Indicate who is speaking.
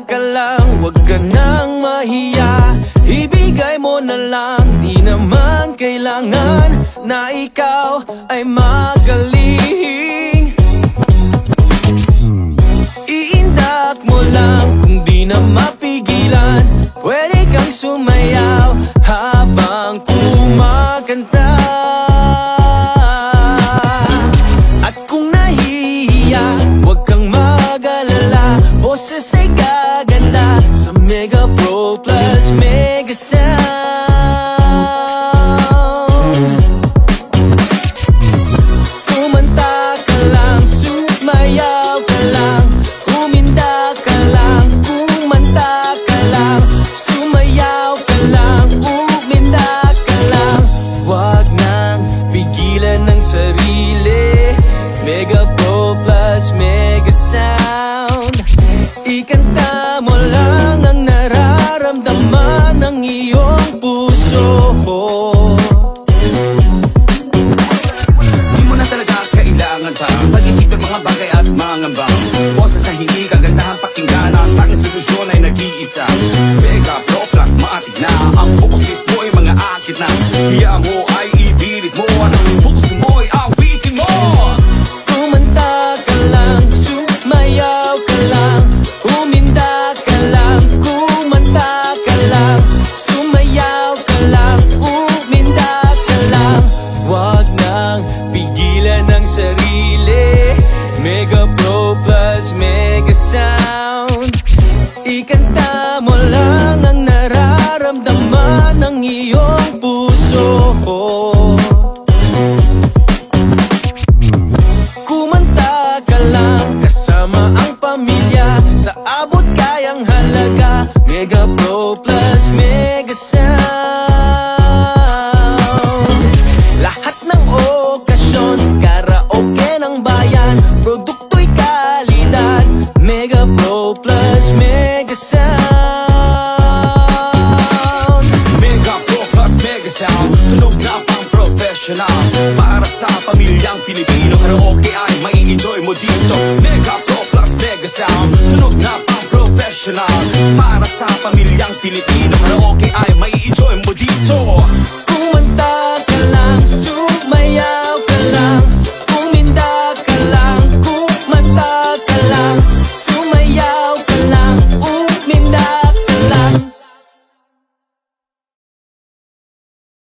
Speaker 1: ka lang, wag ka nang mahiya. Ibigay mo na lang, di naman kailangan na ikaw ay magaling. Iindak mo lang kung di na mapigilan. Pwede kang sumayaw habang kumakanta. At kung nahihiya, huwag kang mag-alala. Boses ay gaganda sa Mega Pro Plus Mega Sound. Kumanta ka lang, sumayaw ka lang, huminda ka lang, kumanta ka lang, sumayaw ka lang, huminda ka lang. Huwag nang pigilan ng sarili. Mega Pro Plus Mega Sound. Ikanta mo lang ang nararamdaman ng iyong puso.
Speaker 2: Di mo na talaga kailangan pa pag-isipin mga bagay at mga ngambang. Boses na hindi kagandahan pakinggan. Ang tanging solusyon ay nag-iisa. Mega Pro Plus maatik na. Ang boses mo ay mga akit na. Hiya mo ay ibirit mo. At ang puso mo ay awitin mo.
Speaker 1: Kumanta ka lang, sumayaw ka lang, huminda ka lang, kumanta ka lang, sumayaw ka lang, huminda ka lang. Huwag nang pigilan ng sarili. Mega Pro Plus Mega Sound. Ikanta mo lang ang nararamdaman ng iyong puso. Kumanta ka lang kasama ang pamilya, sa abot kayang halaga. Mega Pro Plus Mega Sound. Lahat ng okasyon, karaoke ng bayan, produkto'y kalidad. Mega Pro Plus Mega Sound.
Speaker 2: Mega Pro Plus Mega Sound. Tunog na pang professional para sa pamilyang Pilipino.